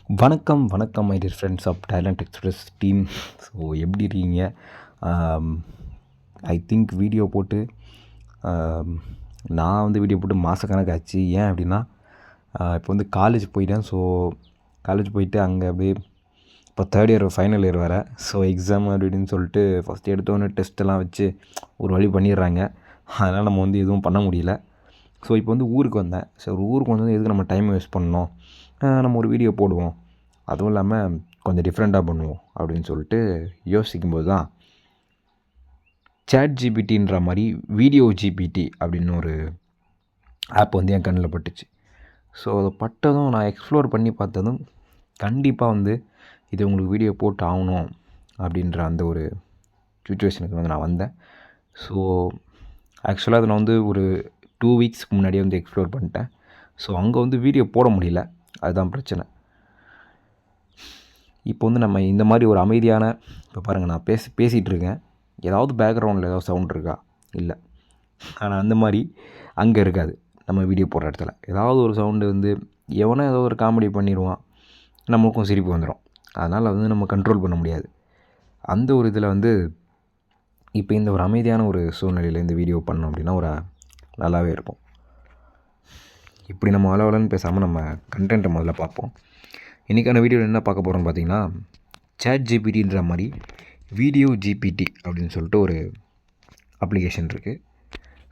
வணக்கம் வணக்கம் my dear friends of Talent Express team. So எப்படி இருக்கீங்க? ஐ திங்க் வீடியோ போட்டு நான் வந்து வீடியோ போட்டு மாதக்கணக்காச்சு. ஏன் அப்படின்னா இப்போ வந்து காலேஜ் போயிட்டேன். ஸோ காலேஜ் போயிட்டு அங்கே அப்படியே இப்போ தேர்ட் இயர் ஃபைனல் இயர் வேறு. ஸோ எக்ஸாம் அப்படி இப்படின்னு சொல்லிட்டு ஃபஸ்ட்டு எடுத்தோன்னே டெஸ்ட்டெல்லாம் வச்சு ஒரு வழி பண்ணிடுறாங்க. அதனால் நம்ம வந்து எதுவும் பண்ண முடியல. ஸோ இப்போ வந்து ஊருக்கு வந்தேன். ஸோ ஊருக்கு வந்து எதுக்கு நம்ம டைம் வேஸ்ட் பண்ணணும், நம்ம ஒரு வீடியோ போடுவோம், அதுவும் இல்லாமல் கொஞ்சம் டிஃப்ரெண்ட்டாக பண்ணுவோம் அப்படின்னு சொல்லிட்டு யோசிக்கும்போது தான் சேட் ஜிபிடின்ற மாதிரி வீடியோ ஜிபிடி அப்படின்னு ஒரு ஆப் வந்து என் கண்ணில் பட்டுச்சு. ஸோ அதை பட்டதும் நான் எக்ஸ்ப்ளோர் பண்ணி பார்த்ததும் கண்டிப்பாக வந்து இது உங்களுக்கு வீடியோ போட்டு ஆகணும் அப்படின்ற அந்த ஒரு சுச்சுவேஷனுக்கு வந்து நான் வந்தேன். ஸோ ஆக்சுவலாக அதை நான் வந்து ஒரு 2 வீக்ஸ்க்கு முன்னாடியே வந்து எக்ஸ்ப்ளோர் பண்ணிட்டேன். ஸோ அங்கே வந்து வீடியோ போட முடியல, அதுதான் பிரச்சனை. இப்போ வந்து நம்ம இந்த மாதிரி ஒரு அமைதியான, இப்போ பாருங்கள் நான் பேசிகிட்டு இருக்கேன், ஏதாவது பேக்ரவுண்டில் ஏதாவது சவுண்ட் இருக்கா? இல்லை. ஆனால் அந்த மாதிரி அங்கே இருக்காது. நம்ம வீடியோ போடுற இடத்துல ஏதாவது ஒரு சவுண்டு வந்து எவனோ ஏதோ ஒரு காமெடி பண்ணிடுவான், நம்மளுக்கும் சிரிப்பு வந்துடும். அதனால் வந்து நம்ம கண்ட்ரோல் பண்ண முடியாது. அந்த ஒரு இதில் வந்து இப்போ இந்த ஒரு அமைதியான ஒரு சூழ்நிலையில் இந்த வீடியோ பண்ணோம் அப்படின்னா ஒரு நல்லாவே இருக்கும். இப்படி நம்ம அளவலன்னு பேசாமல் நம்ம கண்டென்ட்டை முதல்ல பார்ப்போம். இன்றைக்கான வீடியோவில் என்ன பார்க்க போகிறோம்னு பார்த்தீங்கன்னா, சேட் ஜிபிடின்ற மாதிரி வீடியோ ஜிபிடி அப்படின்னு சொல்லிட்டு ஒரு அப்ளிகேஷன் இருக்குது.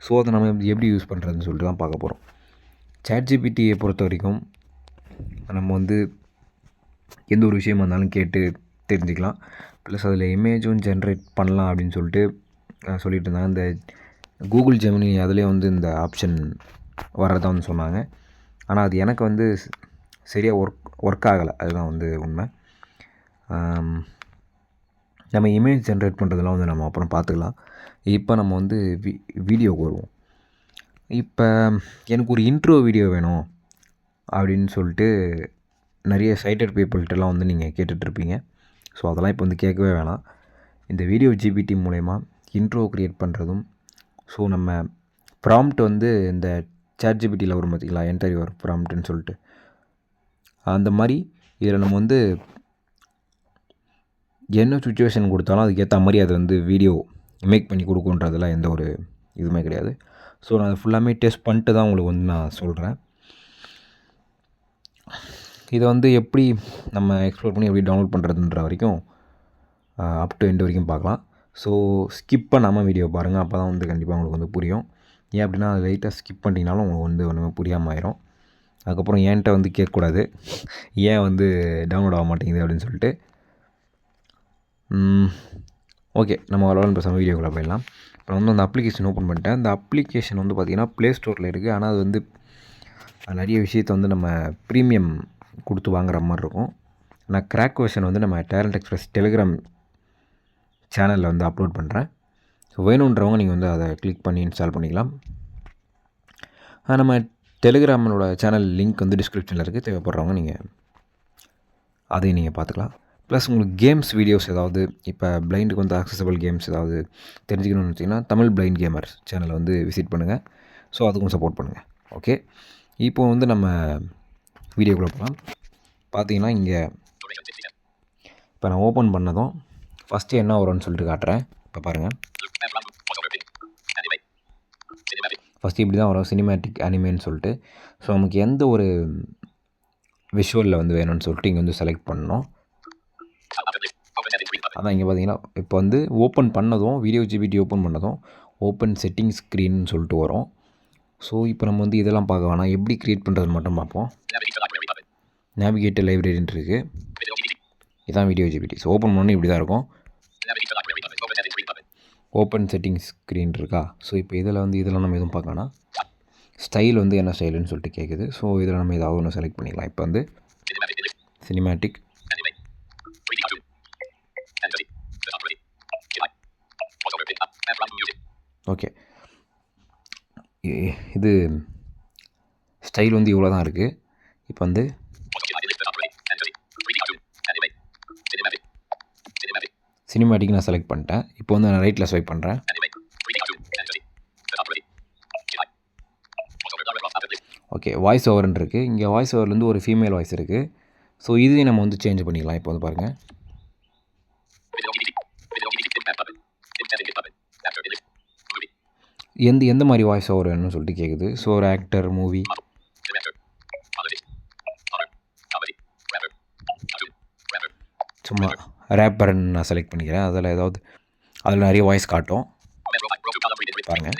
ஸோ அதை நம்ம எப்படி யூஸ் பண்ணுறதுன்னு சொல்லிட்டு தான் பார்க்க போகிறோம். சேட் ஜிபிடியை பொறுத்த வரைக்கும் நம்ம வந்து எந்த ஒரு விஷயமா இருந்தாலும் கேட்டு தெரிஞ்சுக்கலாம். ப்ளஸ் அதில் இமேஜும் ஜென்ரேட் பண்ணலாம் அப்படின்னு சொல்லிட்டு சொல்லிட்டு இருந்தாங்க. இந்த கூகுள் ஜெமினி அதுலேயே வந்து இந்த ஆப்ஷன் வர்றதா வந்து சொன்னாங்க. ஆனால் அது எனக்கு வந்து சரியாக ஒர்க் ஆகலை, அதுதான் வந்து உண்மை. நம்ம இமேஜ் ஜென்ரேட் பண்ணுறதெல்லாம் வந்து நம்ம அப்புறம் பார்த்துக்கலாம். இப்போ நம்ம வந்து வீடியோவுக்கு வருவோம். இப்போ எனக்கு ஒரு இன்ட்ரோ வீடியோ வேணும் அப்படின்னு சொல்லிட்டு நிறைய சைட்டட் பீப்புள்கிட்டலாம் வந்து நீங்கள் கேட்டுட்ருப்பீங்க. ஸோ அதெல்லாம் இப்போ வந்து கேட்கவே வேணாம். இந்த வீடியோ ஜிபிடி மூலயமா இன்ட்ரோ க்ரியேட் பண்ணுறதும், ஸோ நம்ம ப்ராம்ப்ட் வந்து இந்த சேட் ஜிபிடியில் வரும் பார்த்திங்களா, என்டர் யுவர் ப்ராம்ப்ட்னு சொல்லிட்டு, அந்த மாதிரி இதில் நம்ம வந்து என்ன சுச்சுவேஷன் கொடுத்தாலும் அதுக்கேற்ற மாதிரி அதை வந்து வீடியோ மேக் பண்ணி கொடுக்குன்றதெல்லாம் எந்த ஒரு இதுவுமே கிடையாது. ஸோ நான் அதை ஃபுல்லாமே டெஸ்ட் பண்ணிட்டு தான் உங்களுக்கு வந்து நான் சொல்கிறேன். இதை வந்து எப்படி நம்ம எக்ஸ்ப்ளோர் பண்ணி எப்படி டவுன்லோட் பண்ணுறதுன்ற வரைக்கும் அப் டு எண்ட் வரைக்கும் பார்க்கலாம். ஸோ ஸ்கிப் பண்ணாமல் வீடியோ பாருங்கள், அப்போ தான் வந்து கண்டிப்பாக உங்களுக்கு வந்து புரியும். ஏன் அப்படின்னா அது லைட்டாக ஸ்கிப் பண்ணிட்டீங்கனாலும் உங்களுக்கு வந்து ஒன்றுமே புரியாமல் ஆயிரும். அதுக்கப்புறம் என்கிட்ட வந்து கேட்கக்கூடாது ஏன் வந்து டவுன்லோட் ஆக மாட்டேங்குது அப்படின்னு சொல்லிட்டு. ஓகே, நம்ம வரலான்னு பேசாமல் வீடியோக்குள்ளே போயிடலாம். இப்போ வந்து அந்த அப்ளிகேஷன் ஓப்பன் பண்ணிட்டேன். அந்த அப்ளிகேஷன் வந்து பார்த்திங்கன்னா ப்ளே ஸ்டோரில் இருக்குது. ஆனால் அது வந்து நிறைய விஷயத்தை வந்து நம்ம ப்ரீமியம் கொடுத்து வாங்குற மாதிரி இருக்கும். நான் கிராக் வெர்ஷன் வந்து நம்ம டேலண்ட் எக்ஸ்பிரஸ் டெலிகிராம் சேனலில் வந்து அப்லோட் பண்ணுறேன். ஸோ வேணுன்றவங்க நீங்கள் வந்து அதை கிளிக் பண்ணி இன்ஸ்டால் பண்ணிக்கலாம். நம்ம டெலிகிராமோட சேனல் லிங்க் வந்து டிஸ்கிரிப்ஷனில் இருக்குது, தேவைப்படுறவங்க நீங்கள் அதையும் நீங்கள் பார்த்துக்கலாம். ப்ளஸ் உங்களுக்கு கேம்ஸ் வீடியோஸ் ஏதாவது, இப்போ பிளைண்டுக்கு வந்து அக்சசபிள் கேம்ஸ் ஏதாவது தெரிஞ்சுக்கணும்னு வச்சிங்கன்னா தமிழ் பிளைண்ட் கேமர்ஸ் சேனலை வந்து விசிட் பண்ணுங்கள். ஸோ அதுக்கும் சப்போர்ட் பண்ணுங்கள். ஓகே, இப்போது வந்து நம்ம வீடியோக்குள்ளே போகலாம். பார்த்தீங்கன்னா இங்கே இப்போ நான் ஓப்பன் பண்ணதும் ஃபஸ்ட்டு என்ன வரும்னு சொல்லிட்டு காட்டுறேன். இப்போ பாருங்கள், ஃபஸ்ட்டு இப்படி தான் வரும், சினிமேட்டிக் அனிமேன்னு சொல்லிட்டு. ஸோ நமக்கு எந்த ஒரு விஷுவலில் வந்து வேணும்னு சொல்லிட்டு இங்கே வந்து செலக்ட் பண்ணணும். அதான் இங்கே பார்த்தீங்கன்னா இப்போ வந்து ஓப்பன் பண்ணதும் வீடியோ ஜிபிடி ஓப்பன் பண்ணதும் ஓப்பன் செட்டிங் ஸ்க்ரீன்னு சொல்லிட்டு வரும். ஸோ இப்போ நம்ம வந்து இதெல்லாம் பார்க்க வேணாம், எப்படி க்ரியேட் பண்ணுறது மட்டும் பார்ப்போம். நேவிகேட்டர் லைப்ரரின்னு இருக்குது, இதுதான் வீடியோ ஜிபிடி. ஸோ ஓப்பன் பண்ணணும் இப்படி தான் இருக்கும். ஓப்பன் செட்டிங் ஸ்க்ரீன் இருக்கா. ஸோ இப்போ இதில் வந்து இதெல்லாம் நம்ம எதுவும் பார்க்கணும். ஸ்டைல் வந்து என்ன ஸ்டைலுன்னு சொல்லிட்டு கேட்குது. ஸோ இதில் நம்ம ஏதாவது ஒன்று செலக்ட் பண்ணிக்கலாம். இப்போ வந்து சினிமேட்டிக், ஓகே, இது ஸ்டைல் வந்து இவ்வளோ தான் இருக்குது. இப்போ வந்து சினிமேட்டிக் நான் செலக்ட் பண்ணிட்டேன். இப்போ வந்து நான் ரைட்டில் ஸ்வைப் பண்ணுறேன். ஓகே, வாய்ஸ் ஓவர்ன்னு இருக்குது. இங்கே வாய்ஸ் ஓவர்லேருந்து ஒரு ஃபீமேல் வாய்ஸ் இருக்குது. ஸோ இதையும் நம்ம வந்து சேஞ்ச் பண்ணிக்கலாம். இப்போ வந்து பாருங்கள், எந்த மாதிரி வாய்ஸ் ஓவர் வேணும்னு சொல்லிட்டு கேட்குது. ஸோ ஒரு ஆக்டர், மூவி, சும்மா ரேப்பர்ன்னு நான் செலக்ட் பண்ணிக்கிறேன். அதில் நிறைய வாய்ஸ் காட்டும் பாருங்கள்.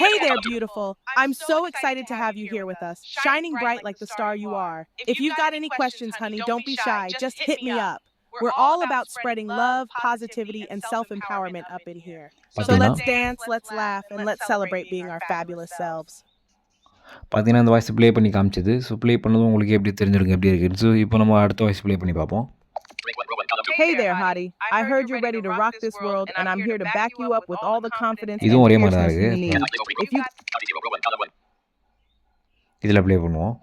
Hey there, beautiful. I'm so excited to have you here with us, shining bright like the star you are. If you've got any questions, honey, don't be shy. Just hit me up. We're all about spreading love, positivity, and self-empowerment up in here. So let's dance, let's laugh, and let's celebrate being our fabulous selves. பார்த்தீங்கன்னா அந்த voice play பண்ணி காமிச்சது. So play பண்ணதும் உங்களுக்கு எப்படி தெரிஞ்சிருங்க எப்படி இருக்குது. So இப்போ நம்ம அடுத்த வாய்ஸ் ப்ளே பண்ணி பார்ப்போம். Hey there, hottie. I heard you're ready to rock this world, and I'm here to back you up with all the confidence இதுவும் ஒரே and மாதிரி தான் fierceness you இருக்குது. need. If you இதில் ப்ளே பண்ணுவோம்.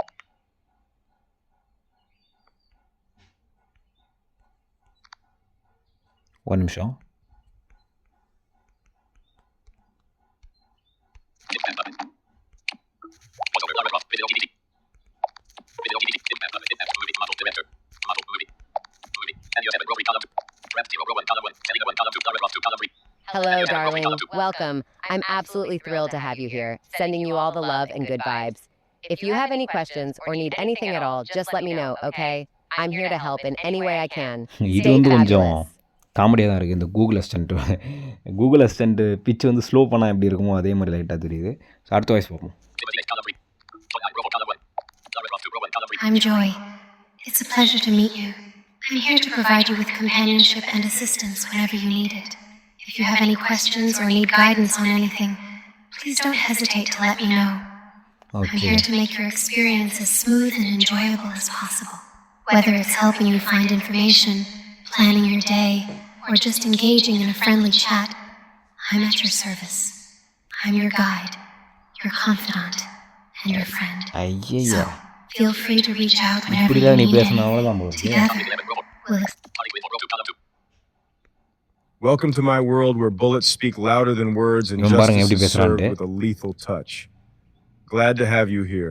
ஒரு நிமிஷம். Hello, darling. Welcome. I'm absolutely thrilled to have you here, sending you all the love and good vibes. If you have any questions or need anything at all, just let me know, okay? I'm here to help in any way I can. இது வந்து கொஞ்சம் காமெடியாக தான் இருக்குது. இந்த Google assistant pitch வந்து slow பண்ணால் எப்படி இருக்குமோ அதே மாதிரி லைட்டாக தெரியுது. ஸோ அடுத்த வாய்ஸ் பார்ப்போம். I'm Joy. It's a pleasure to meet you. I'm here to provide you with companionship and assistance whenever you need it. If you have any questions or need guidance on anything, please don't hesitate to let me know. Okay. I'm here to make your experience as smooth and enjoyable as possible. Whether it's helping you find information, planning your day, or just engaging in a friendly chat, I'm at your service. I'm your guide, your confidant, and your friend. So, feel free to reach out whenever you need anything. Together, we'll Welcome to my world where bullets speak louder than words and justice is served with a lethal touch. Glad to have you here.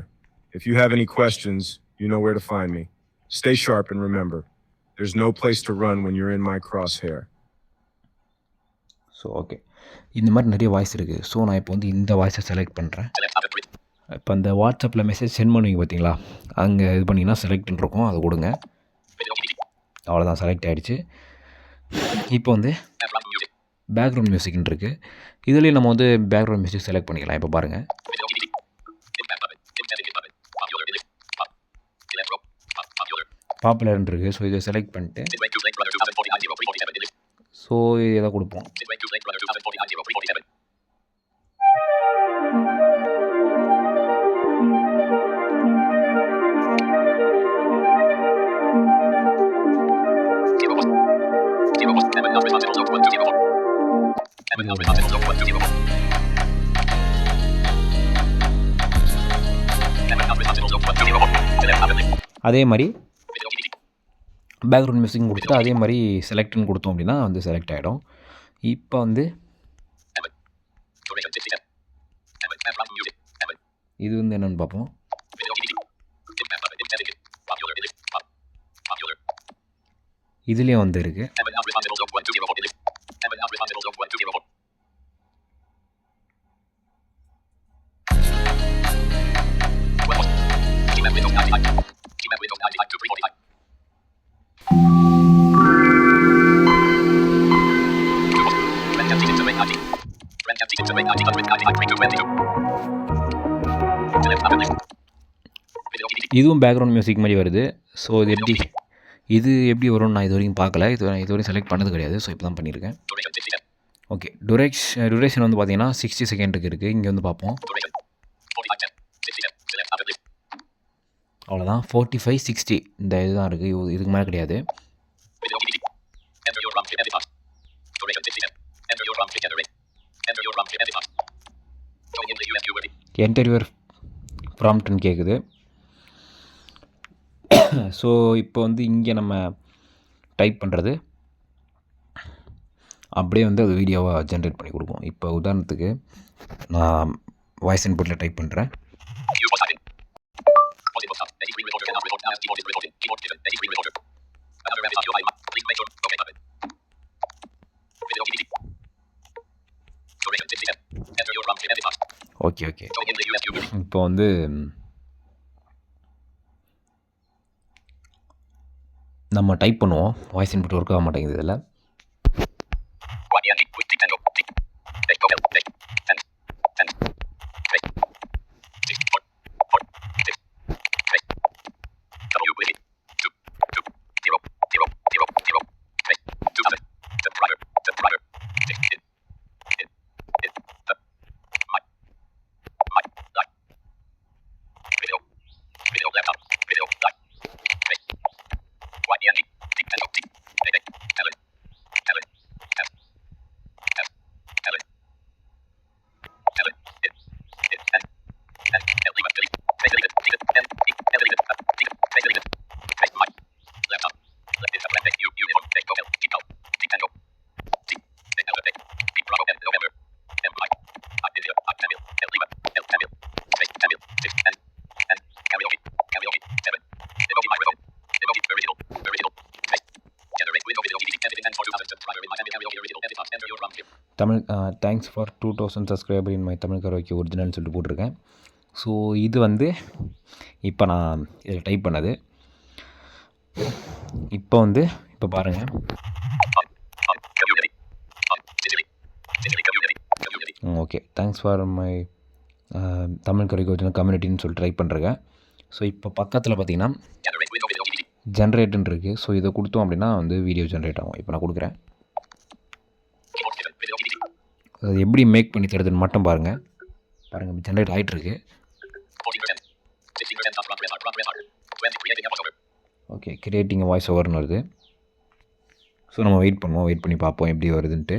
If you have any questions, you know where to find me. Stay sharp and remember, there's no place to run when you're in my crosshair. So okay, இந்த மாதிரி நிறைய voice இருக்குது. So நான் இப்போ வந்து இந்த வாய்ஸை select பண்ணுறேன். இப்போ அந்த வாட்ஸ்அப்பில் மெசேஜ் சென்ட் பண்ணுவீங்க பார்த்தீங்களா, அங்கே இது பண்ணிங்கன்னா செலக்ட்னு இருக்கும், அதை கொடுங்க. அவ்வளோதான், செலக்ட் ஆகிடுச்சு. இப்போ வந்து பேக்ரவுண்ட் மியூசிக்னு இருக்குது. இதுலேயும் நம்ம வந்து பேக்ரவுண்ட் மியூசிக் செலக்ட் பண்ணிக்கலாம். இப்போ பாருங்கள், பாப்புலர்னு இருக்குது. ஸோ இதை செலக்ட் பண்ணிட்டு ஸோ இதை கொடுப்போம். அதே மாதிரி பேக்ரவுண்ட் மியூசிக் கொடுத்துட்டு அதே மாதிரி செலக்ட்னு கொடுத்தோம் அப்படின்னா வந்து செலக்ட் ஆகிடும். இப்போ வந்து இது வந்து என்னென்னு பார்ப்போம். இதுலேயும் வந்து இருக்குது. இதுவும் பேக்ரவுண்ட் மியூசிக் மாதிரி வருது. ஸோ இது எப்படி வரும்னு நான் இது வரைக்கும் பார்க்கல. இது வரைக்கும் செலக்ட் பண்ணது கிடையாது. ஸோ இப்போ தான் பண்ணியிருக்கேன். ஓகே, டூரேஷன் வந்து பார்த்தீங்கன்னா 60 செகண்டுக்கு இருக்குது. இங்கே வந்து பார்ப்போம். அவ்வளோதான், 45, 60 இந்த இதுதான் இருக்குது. இதுக்கு மேலே கிடையாது. என்டர் யுவர் ப்ராம்ப்ட்னு கேட்குது. ஸோ இப்போ வந்து இங்கே நம்ம டைப் பண்ணுறது அப்படியே வந்து அது வீடியோவாக ஜென்ரேட் பண்ணி கொடுப்போம். இப்போ உதாரணத்துக்கு நான் வாய்ஸ் இன்புட்டில் டைப் பண்ணுறேன். ஓகே ஓகே இப்போ வந்து நம்ம டைப் பண்ணுவோம். வாய்ஸ் இன்புட் ஒர்க் ஆக மாட்டேங்குது இதில். Tamil thanks for 2000 subscriber in my Tamil karaoke ஒரிஜினல்னு சொல்லிட்டு போட்டிருக்கேன். ஸோ இது வந்து இப்போ நான் இதில் டைப் பண்ணது. இப்போ பாருங்கள். Okay, thanks for my Tamil karaoke original கம்யூனிட்டின்னு சொல்லிட்டு டைப் பண்ணுறேன். ஸோ இப்போ பக்கத்தில் பார்த்தீங்கன்னா ஜென்ரேட்டுன்னு இருக்குது. ஸோ இதை கொடுத்தோம் அப்படின்னா வந்து வீடியோ ஜென்ரேட் ஆகும். இப்போ நான் கொடுக்குறேன். அது எப்படி மேக் பண்ணி தருதுன்னு மட்டும் பாருங்கள். ஜென்ரேட் ஆகிட்டுருக்கு. ஓகே, கிரியேட்டிங் வாய்ஸ் ஓவர்னு வருது. ஸோ நம்ம வெயிட் பண்ணி பார்ப்போம் எப்படி வருதுன்ட்டு.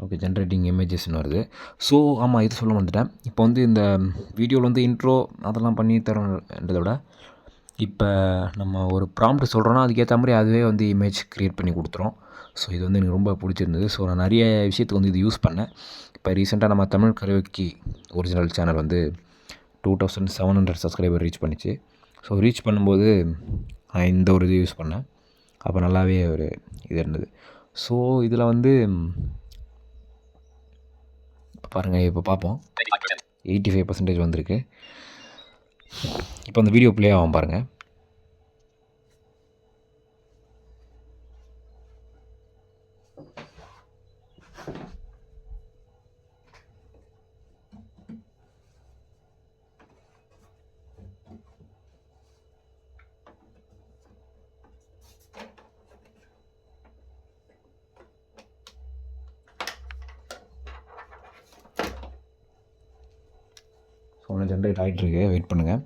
ஓகே, ஜென்ரேட்டிங் இமேஜஸ்ன்னு வருது. ஸோ ஆமாம், இது சொல்ல வந்துட்டேன். இப்போ வந்து இந்த வீடியோவில் வந்து இன்ட்ரோ அதெல்லாம் பண்ணி தரோன்றதை விட இப்போ நம்ம ஒரு ப்ராம்ப்ட் சொல்கிறோன்னா அதுக்கேற்ற மாதிரி அதுவே வந்து இமேஜ் க்ரியேட் பண்ணி கொடுத்துரும். ஸோ இது வந்து எனக்கு ரொம்ப பிடிச்சிருந்தது. ஸோ நான் நிறைய விஷயத்துக்கு வந்து இது யூஸ் பண்ணேன். இப்போ ரீசெண்டாக நம்ம தமிழ் கரோக்கி ஒரிஜினல் சேனல் வந்து 2700 சப்ஸ்கிரைபர் ரீச் பண்ணிச்சு. ஸோ ரீச் பண்ணும்போது நான் இந்த ஒரு இது யூஸ் பண்ணேன். அப்போ நல்லாவே ஒரு இது இருந்தது. ஸோ இதில் வந்து பாருங்கள், இப்போ பார்ப்போம். 85% வந்திருக்கு. இப்போ அந்த வீடியோ ப்ளே ஆகும் பாருங்கள். ஸோ ஒன்று ஜென்ரேட் ஆகிட்டுருக்கு. வெயிட் பண்ணுங்கள்.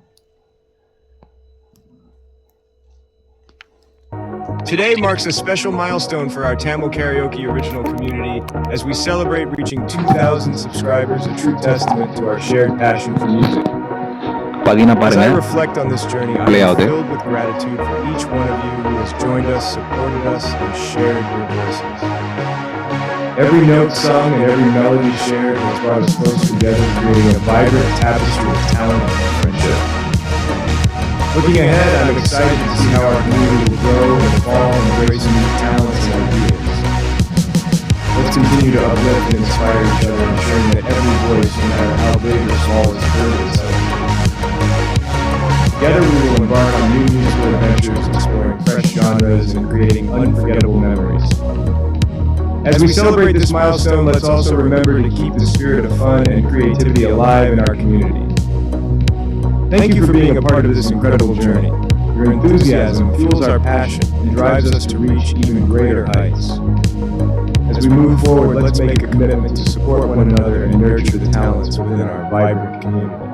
Today marks a special milestone for our Tamil Karaoke original community as we celebrate reaching 2,000 subscribers, a true testament to our shared passion for music. As I reflect on this journey, I am filled with gratitude for each one of you who has joined us, supported us, and shared your voices. Every note sung and every melody shared has brought us close together, creating a vibrant tapestry of talent and friendship. Looking ahead, I'm excited to see how our community will grow and evolve, embracing new talents and ideas. Let's continue to uplift and inspire each other, ensuring that every voice, no matter how big or small, is heard and celebrated. Together we will embark on new musical adventures, exploring fresh genres and creating unforgettable memories. As we celebrate this milestone, let's also remember to keep the spirit of fun and creativity alive in our community. Thank you for being a part of this incredible journey. Your enthusiasm fuels our passion and drives us to reach even greater heights. As we move forward, let's make a commitment to support one another and nurture the talents within our vibrant community.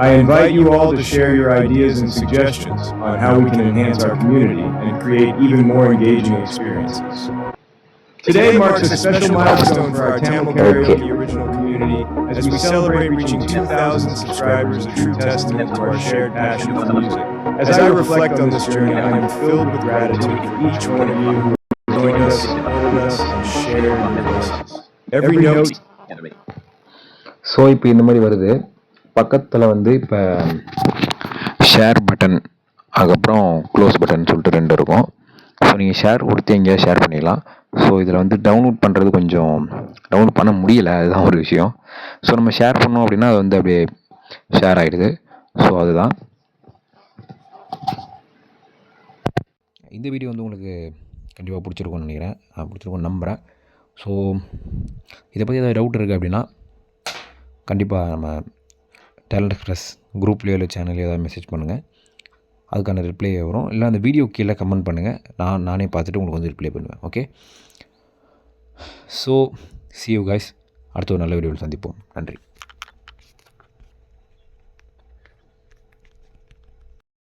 I invite you all to share your ideas and suggestions on how we can enhance our community and create even more engaging experiences. Today marks a special milestone for our Tamil Karaoke original community as we celebrate reaching 2,000 subscribers, a true testament to our shared passion for music. As I reflect on this journey, I am filled with gratitude for each one of you who has joined us, supported us, and shared your voices. Every note. So இப்போ இந்த மாதிரி வருது. பக்கத்தில் வந்து இப்போ share button, அதுக்கப்புறம் close button சொல்லிட்டு 2 இருக்கும். ஸோ நீங்கள் ஷேர் கொடுத்து எங்கேயாவது ஷேர் பண்ணிக்கலாம். ஸோ இதில் வந்து டவுன்லோட் பண்ணுறது கொஞ்சம் டவுன்லோட் பண்ண முடியலை, அதுதான் ஒரு விஷயம். ஸோ நம்ம ஷேர் பண்ணோம் அப்படின்னா அது வந்து அப்படியே ஷேர் ஆகிடுது. ஸோ அதுதான் இந்த வீடியோ வந்து உங்களுக்கு கண்டிப்பாக பிடிச்சிருக்கும்னு நினைக்கிறேன். பிடிச்சிருக்கும்னு நம்புகிறேன். ஸோ இதை பற்றி ஏதாவது டவுட் இருக்குது அப்படின்னா கண்டிப்பாக நம்ம டேலண்ட் எக்ஸ்பிரஸ் குரூப்லேயோ இல்லை சேனல்லையோ ஏதாவது மெசேஜ் பண்ணுங்கள். அதுக்கான ரிப்ளை வரும். இல்லை அந்த வீடியோ கீழே கமெண்ட் பண்ணுங்கள். நானே பார்த்துட்டு உங்களுக்கு வந்து ரிப்ளை பண்ணுவேன். Okay. So see you guys. அடுத்த ஒரு நல்ல வீடியோவில் சந்திப்போம். நன்றி.